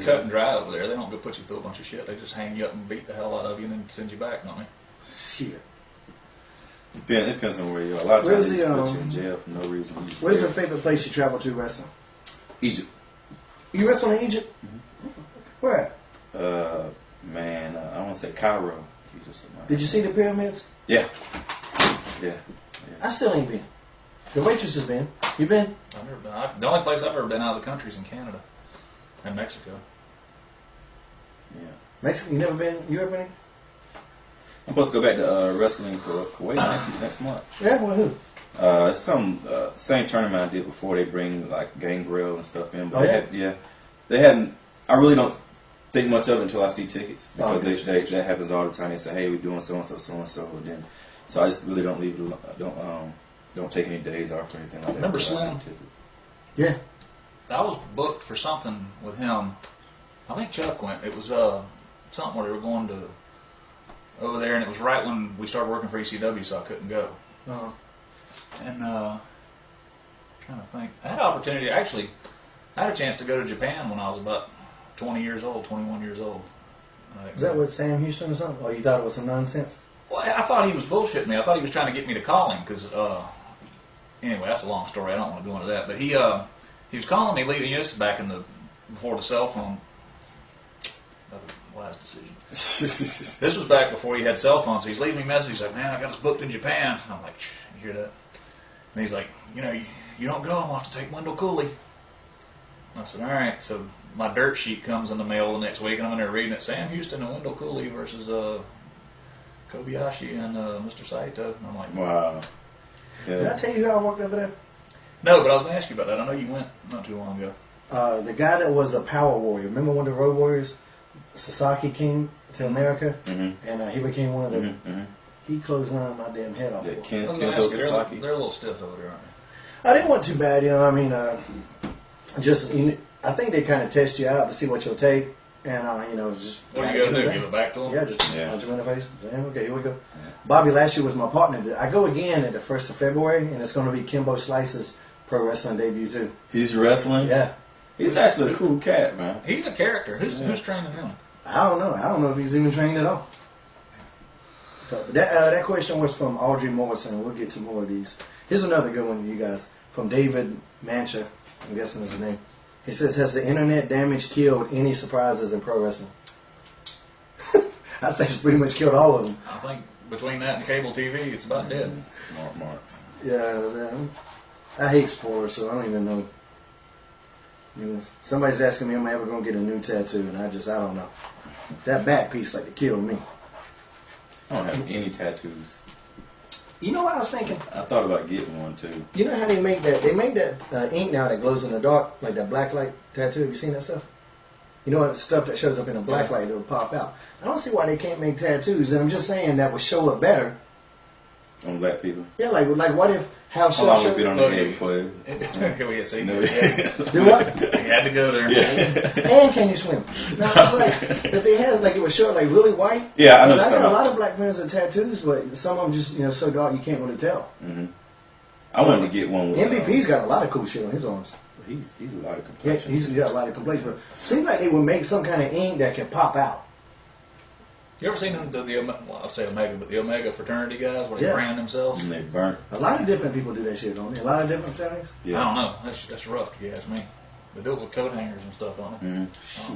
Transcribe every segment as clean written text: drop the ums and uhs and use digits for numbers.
It's cut and dry over there. They don't go put you through a bunch of shit. They just hang you up and beat the hell out of you and then send you back, don't they? Shit. It depends on where you are. A lot of times they just put you in jail for no reason. Where's your favorite place you travel to wrestling? Egypt. You wrestle in Egypt? Mm-hmm. Where at? Man, I want to say Cairo. Did you see the pyramids? Yeah. I still ain't been. The waitress has been. You been? I've never been. The only place I've ever been out of the country is in Canada and Mexico. Yeah. Mexico? You never been? You ever been? I'm supposed to go back to wrestling for Kuwait next month. Yeah, well, who? It's some same tournament I did before. They bring like Gangrel and stuff in. But they hadn't. I really don't think much of it until I see tickets because that happens all the time. They say, "Hey, we're doing so and so," and then so I just really don't leave it. Don't take any days off or anything like that. Remember Slim? Yeah. I was booked for something with him. I think Chuck went. It was something where they were going to over there, and it was right when we started working for ECW, so I couldn't go. Uh-huh. And trying to think, I had an opportunity. Actually, I had a chance to go to Japan when I was about 21 years old. Is that what Sam Houston or something? Or you thought it was some nonsense? Well, I thought he was bullshitting me. I thought he was trying to get me to call him because, anyway, that's a long story. I don't want to go into that. But he was calling me, leaving. This is back in before the cell phone. Wise decision. This was back before he had cell phones. So he's leaving me a message. He's like, "Man, I got us booked in Japan." I'm like, "You hear that?" And he's like, "You don't go. I'll have to take Wendell Cooley." I said, "All right." So my dirt sheet comes in the mail the next week, and I'm in there reading it. Sam Houston and Wendell Cooley versus Kobayashi and Mr. Saito. And I'm like, wow. Yeah. Did I tell you who I worked over there? No, but I was going to ask you about that. I know you went not too long ago. The guy that was the Power Warrior. Remember when the Road Warriors, Sasaki came to America, and he became one of the. He closed one of my damn head off. Yeah, Kenzo Sasaki. They're a little stiff over there, aren't they? I didn't want too bad, I mean, I think they kind of test you out to see what you'll take, and just. What are you gonna do? Give it back to them? Yeah, just punch him in the face. Damn, okay, here we go. Bobby Lashley was my partner. I go again at the 1st of February, and it's going to be Kimbo Slice's pro wrestling debut too. He's wrestling. Yeah. He's actually a cool cat, man. He's a character. Who's training him? I don't know. I don't know if he's even trained at all. So that question was from Audrey Morrison. We'll get to more of these. Here's another good one, you guys, from David Mancha. I'm guessing that's his name. He says, "Has the internet damage killed any surprises in pro wrestling?" I'd say it's pretty much killed all of them. I think between that and cable TV, it's about dead. Marks. Yeah, I hate spoilers, so I don't even know. Somebody's asking me, am I ever going to get a new tattoo? And I don't know. That back piece like to kill me. I don't have any tattoos. You know what I was thinking? I thought about getting one too. You know how they make that? They make that ink now that glows in the dark, like that black light tattoo. Have you seen that stuff? You know, stuff that shows up in a black light that will pop out. I don't see why they can't make tattoos, and I'm just saying that would show up better on black people. Yeah, like what if House How long have you been on the head before? Here we see. Do what? You had to go there. Yeah. And can you swim? Now it's like that they had like it was short, like really white. Yeah, I know. I got a lot of black friends with tattoos, but some of them just so dark you can't really tell. Mm-hmm. I wanted to get one with MVP's got a lot of cool shit on his arms. He's a lot of complexion. Yeah, he's got a lot of complexion. But seems like they would make some kind of ink that can pop out. You ever seen I'll say Omega, but the Omega fraternity guys where they brand themselves? And they burnt. A lot of different people do that shit, don't they? A lot of different fraternities? Yeah. I don't know. That's rough, if you ask me. They do it with coat hangers and stuff, don't they? Mm-hmm.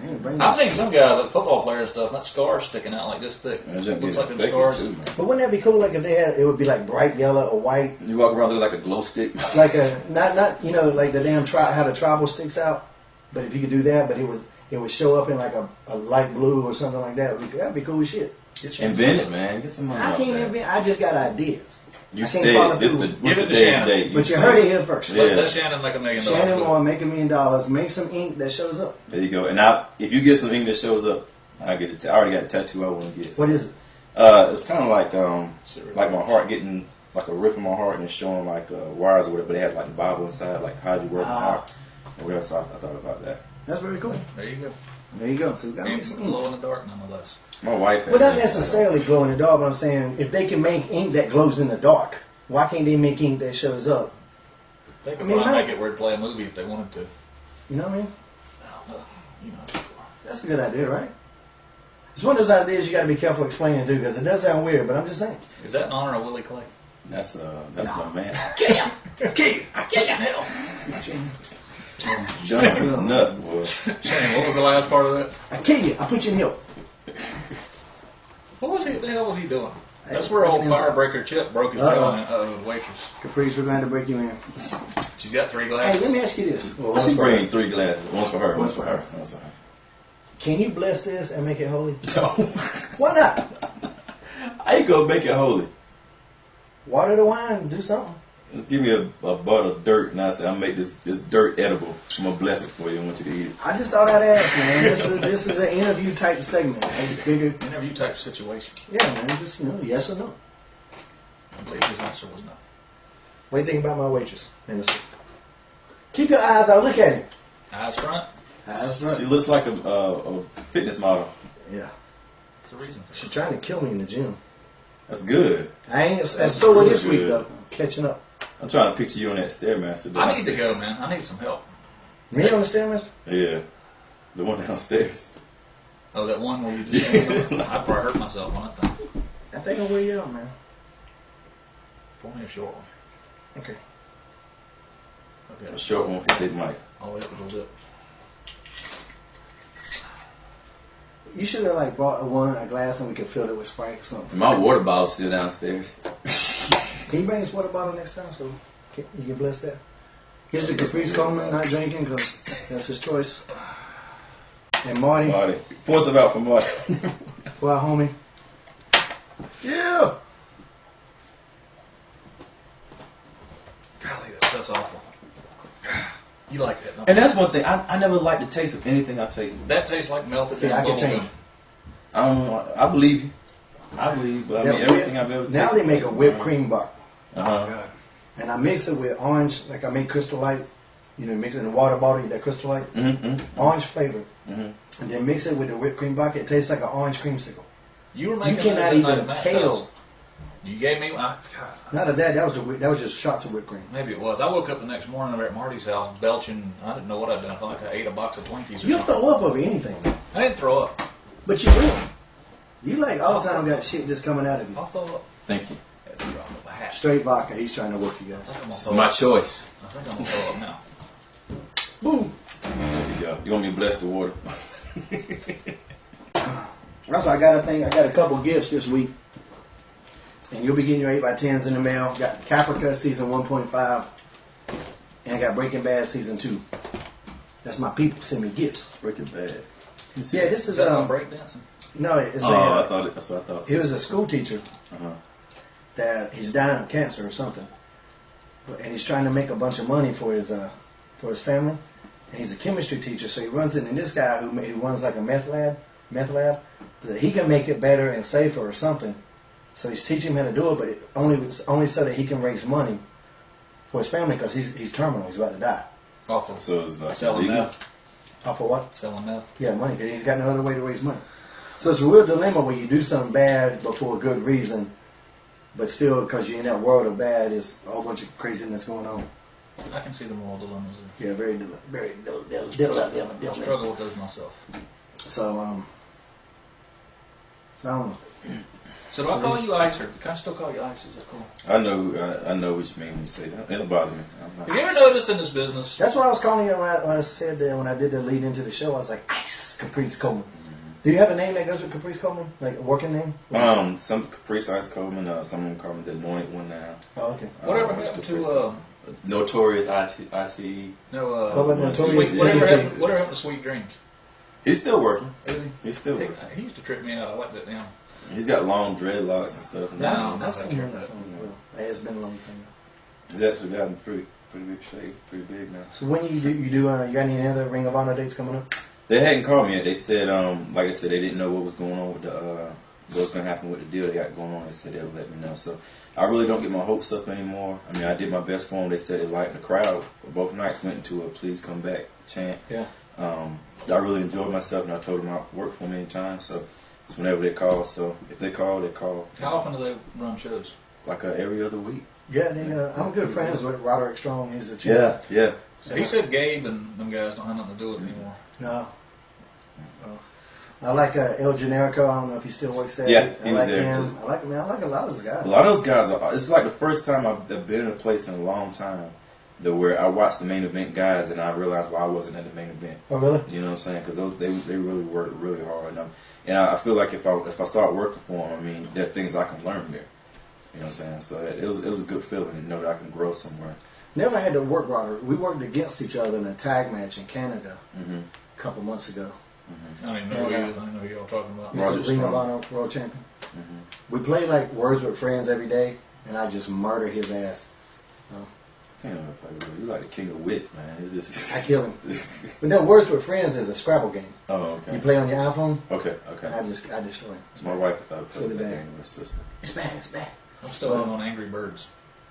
Shit. I've seen some guys, like football players and stuff, that scar's sticking out like this thick. It looks like them scars. Too, but wouldn't that be cool? Like if they had, it would be like bright yellow or white. You walk around looking like a glow stick. Like a not like the damn how the tribal sticks out. But if you could do that, but it would show up in like a light blue or something like that. That'd be cool as shit. Invent it, man. Get some money. I can't invent. I just got ideas. You said this the day's date. But you heard it here first. Let Shannon make $1 million. Shannon Moore make $1 million. Make some ink that shows up. There you go. And if you get some ink that shows up, I get it. I already got a tattoo I want to get. What is it? It's kind of like my heart getting like a rip in my heart and it's showing like wires or whatever. But it has like the Bible inside, like how you work my heart. And whatever. So I thought about that. That's very cool. There you go. There you go. So we got to make some ink. Glow in the dark, nonetheless. My wife has well, not necessarily glow in the dark, but I'm saying if they can make ink that glows in the dark, why can't they make ink that shows up? They could probably make it where to play a movie if they wanted to. You know what I mean? You know how people are. That's a good idea, right? It's one of those ideas you got to be careful explaining to, because it does sound weird, but I'm just saying. Is that in honor of Willie Clay? That's my man. Kill you! I kill you hell! John Nut, boy. Shane, what was the last part of that? I kill you. I put you in hell. What the hell was he doing? That's where old Firebreaker Chip broke his jaw and the waitress. Caprice, we're going to break you in. She's got 3 glasses. Hey, let me ask you this. Well, she's bringing 3 glasses. One's for her, one's for her. One's for her. Can you bless this and make it holy? No. Why not? How you gonna make it holy? Water the wine, do something. Just give me a butt of dirt, and I say I'll make this dirt edible. I'm gonna bless it for you. I want you to eat it. I just thought I'd ask, man. This is an interview type segment. I just figured. Interview type situation. Yeah, man. Just yes or no. I believe his answer was no. What do you think about my waitress, Minister? Keep your eyes out. Look at him. Eyes front. Eyes front. She looks like a fitness model. Yeah. There's a reason for it. She's trying to kill me in the gym. That's good. I ain't. That's so really this week good. though. Catching up. I'm trying to picture you on that Stairmaster. I need to go, man. I need some help. Me on the Stairmaster? Yeah. The one downstairs. Oh, that one where you just... I probably hurt myself on that thing. I think I'll wear you out, man. Pull me a short one. Okay. Okay. A short one for Big Mike. All the way up to the lip. You should have like bought a glass and we could fill it with Sprite or something. My water bottle's still downstairs. Can you bring his water bottle next time so you can bless that? Here's the Caprice Coleman, not drinking because that's his choice. And Marty. Pour some out for Marty. For our homie. Yeah. Golly, that stuff's awful. You like that, don't And you? that's one thing. I never like the taste of anything I've tasted. That tastes like melted See, down I can bubble change. gum. I don't know. I believe you. I believe, but I mean everything I've ever tasted. Now they make a whipped cream bar. Uh-huh. God. And I mix it with orange, like I make Crystal Light. You know, mix it in the water bottle, that Crystal Light. Mm-hmm. Orange flavor. Mm-hmm. And then mix it with the whipped cream vodka. It tastes like an orange creamsicle. You were You making cannot those at night even at Matt's tell. house. You gave me... God. Not of that. That was just shots of whipped cream. Maybe it was. I woke up the next morning over at Marty's house belching. I didn't know what I'd done. I felt like I ate a box of Twinkies or You something. throw up over anything, I didn't throw up. but you will. You like all the time got shit just coming out of you. I'll throw up. Thank you. Had to drop up a hat. Straight vodka. He's trying to work you I guys. think I'm gonna It's throw my up. choice. I think I'm going to throw up now. Boom. There you go. You want me to bless the water? That's why I got a couple gifts this week. And you'll be getting your 8x10s in the mail. Got Caprica season 1.5. And I got Breaking Bad season 2. That's my people send me gifts. Breaking Bad. Yeah, this Is is that breakdancing? no, it's That's what I thought. he was a school teacher Uh-huh. that he's dying of cancer or something, and he's trying to make a bunch of money for his family. And he's a chemistry teacher, so he runs it. And this guy who runs like a meth lab, that he can make it better and safer or something. So he's teaching him how to do it, but only so that he can raise money for his family because he's terminal. He's about to die. Awful. So it's like Selling illegal? meth. Off of what? Selling meth. Yeah, money, because he's got no other way to raise money. So it's a real dilemma where you do something bad but for a good reason, but still because you're in that world of bad, is a whole bunch of craziness going on. I can see the moral dilemmas there. Yeah, very I dilemma. struggle with those myself. So, I don't know. So do I call you Ice, or can I still call you Ice? Is that cool? I know what you mean when you say that. It don't bother me. Have you ever noticed in this business? That's what I was calling you when I said that when I did the lead into the show. I was like, Ice Caprice Coleman. Do you have a name that goes with Caprice Coleman? Like a working name? Some Caprice Ice Coleman, some of them call me the Anointed One now. Oh, okay. Whatever happened to Notorious IC. no What about Notorious? Sweet, whatever happened to Sweet Dreams? He's still working. Is he? He's still working. He used to trip me out. I like that down. He's got long dreadlocks and stuff. That's I something. care about It's been a long time. He's actually gotten pretty big shape, pretty big now. So when you got any other Ring of Honor dates coming up? They hadn't called me yet. They said, like I said, they didn't know what was going on with what was going to happen with the deal they got going on. They said they would let me know. So I really don't get my hopes up anymore. I mean, I did my best for them. They said they liked the crowd. Both nights went into a "Please come back" chant. Yeah. I really enjoyed myself, and I told them I'd work for them anytime. So it's whenever they call. So if they call, they call. How often do they run shows? Like every other week. Yeah, I'm good friends with Roderick Strong. He's a champ. Yeah. So he said Gabe and them guys don't have nothing to do with it anymore. No. I like El Generico. I don't know if he still works there. Yeah, I like him. I like a lot of those guys. A lot of those guys are. It's like the first time I've been in a place in a long time where I watched the main event guys and I realized why I wasn't at the main event. Oh, really? You know what I'm saying? Because they really work really hard. And I feel like if I start working for them, I mean, there are things I can learn there. You know what I'm saying? So it was a good feeling to know that I can grow somewhere. Never had to work, Robert. We worked against each other in a tag match in Canada a couple months ago. I don't even know who he is. I don't know who y'all talking about. Roger Ring of Honor World Champion. We played like Words with Friends every day, and I just murder his ass. Can't even play with you. You like the king of wit, man. It's just I kill him. But no, Words with Friends is a Scrabble game. Oh, okay. You play on your iPhone. Okay. I destroy him. My wife plays that game with her sister. It's bad. I'm still on Angry Birds.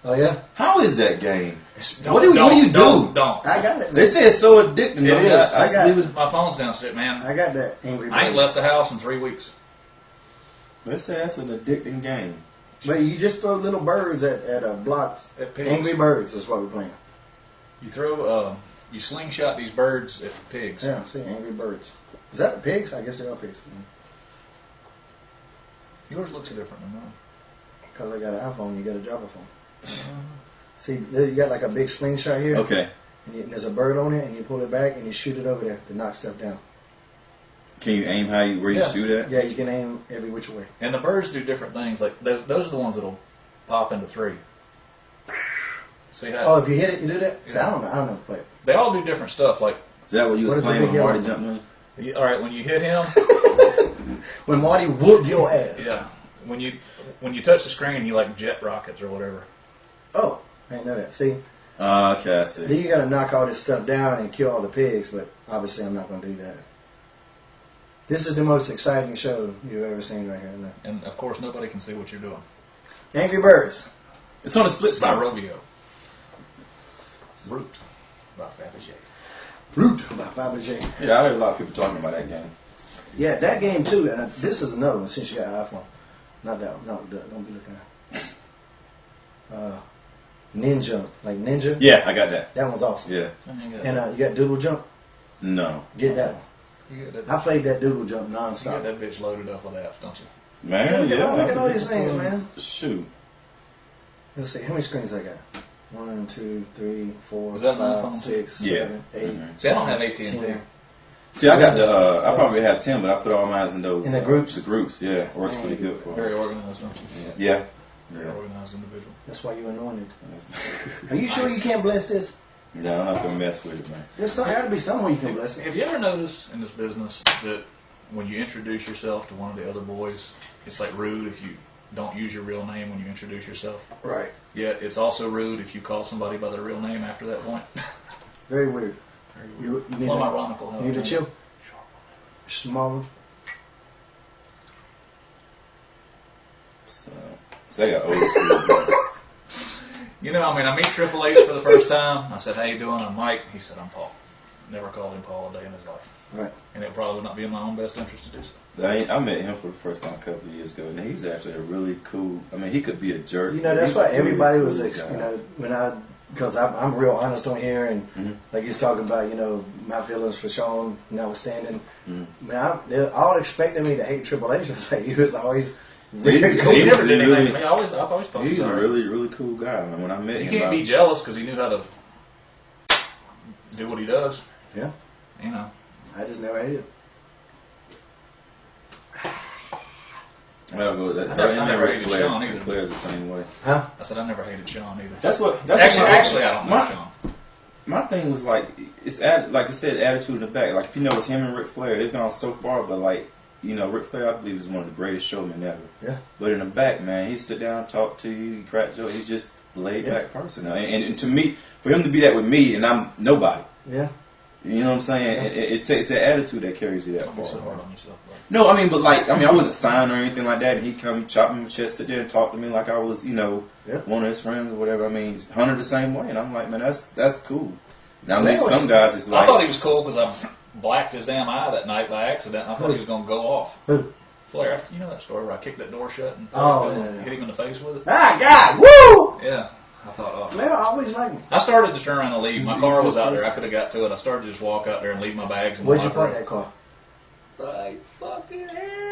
Oh yeah. How is that game? What do you do? Don't. I got it. They say it's so addicting. It is. I sleep with My phone's downstairs, man. I got that Angry Birds. I ain't left the house in 3 weeks. They say that's an addicting game. But you just throw little birds at blocks. At pigs. Angry Birds is what we're playing. You throw, you slingshot these birds at pigs. Yeah, see, Angry Birds. Is that pigs? I guess they are pigs. Yours looks different than mine. Because I got an iPhone, you got a Java phone. See, you got like a big slingshot here. Okay. And there's a bird on it, and you pull it back, and you shoot it over there to knock stuff down. Can you aim where you shoot at? Yeah, you can aim every which way. And the birds do different things. Like those are the ones that'll pop into 3. See how? Oh, if you hit it, you do that? Yeah. See, I don't know how to play it. They all do different stuff. Like, is that what you was playing when Marty jumped on you? All right, when you hit him. When Marty whooped your ass. Yeah. When you touch the screen, he like jet rockets or whatever. Oh, I didn't know that. See? Okay, I see. Then you got to knock all this stuff down and kill all the pigs, but obviously I'm not going to do that. This is the most exciting show you've ever seen right here. And of course, nobody can see what you're doing. Angry Birds. It's on a split By screen. Rovio. Root by Fabergé. Root by Fabergé. Yeah, I heard a lot of people talking about that game. Yeah, that game too. And this is another one since you got an iPhone. Not that one. No, don't be looking at. Ninja, like Ninja. Yeah, I got that. That one's awesome. Yeah. And you got Doodle Jump. No. Get that one. You got that, I played that Doodle Jump you nonstop. got that bitch loaded up with apps, don't you? Man, Look at all these things, man. Shoot. Let's see, how many screens I got? 1, 2, 3, 4, Is that an 5, iPhone? 6, Yeah. 7, 8, See, I don't have AT&T. 10. See, I got the. I probably have 10, but I put all mine in those. In the groups? The groups, yeah. Works pretty good for Very me. organized, don't you? Yeah. Very organized individual. That's why you're anointed. Are you sure you can't bless this? No, I'm not gonna mess with it, man. There's got to be some way you can bless it. Have you ever noticed in this business that when you introduce yourself to one of the other boys, it's like rude if you don't use your real name when you introduce yourself? Right. Yet it's also rude if you call somebody by their real name after that point. Very weird. You need Plum to, ironical. you need to chill. Smaller. So I got old school. You know, I mean, I meet Triple H for the first time. I said, "How you doing?" I'm Mike. He said, "I'm Paul." Never called him Paul a day in his life. Right. And it probably would not be in my own best interest to do so. I met him for the first time a couple of years ago, and he's actually a really cool. I mean, he could be a jerk. You know, that's why everybody was, cool you know, because I'm real honest on here, and like he's talking about, you know, my feelings for Sean notwithstanding. They're all expecting me to hate Triple H. I say he was always very cool. He never did really- anything to me. I've always thought he He's was a all right. really, really cool guy. I mean, when I met You him, can't be jealous because he knew how to do what he does. Yeah. You know. I just never hated him. well, but that, I never hated Sean either. Flair's the same way. Huh? I said I never hated Sean either. That's Actually, I don't know Sean. My thing was like like I said, attitude in the back. Like if you know it's him and Ric Flair, they've gone so far, but like you know, Ric Flair I believe is one of the greatest showmen ever. Yeah. But in the back, man, he sit down, talk to you, he crack jokes. He's just a laid back person. And to me, for him to be that with me, and I'm nobody. Yeah. You know what I'm saying? Yeah. It takes that attitude that carries you that Don't be far. so hard on yourself, bro. No, I mean, but like, I wasn't signed or anything like that. And he'd come, chop me in my chest, sit there and talk to me like I was, you know, one of his friends or whatever. I mean, Hunter the same way. And I'm like, man, that's cool. Now, I mean, some guys, it's like. I thought he was cool because I blacked his damn eye that night by accident. And I thought he was going to go off. Who? Flair, you know that story where I kicked that door shut and hit him in the face with it? Ah, God, woo! Yeah. I thought, oh. Flair always liked me. I started to turn around and leave. My He's car was good out there. person. I could have got to it. I started to just walk out there and leave my bags in the Where'd you locker park room. that car? Like fucking hell.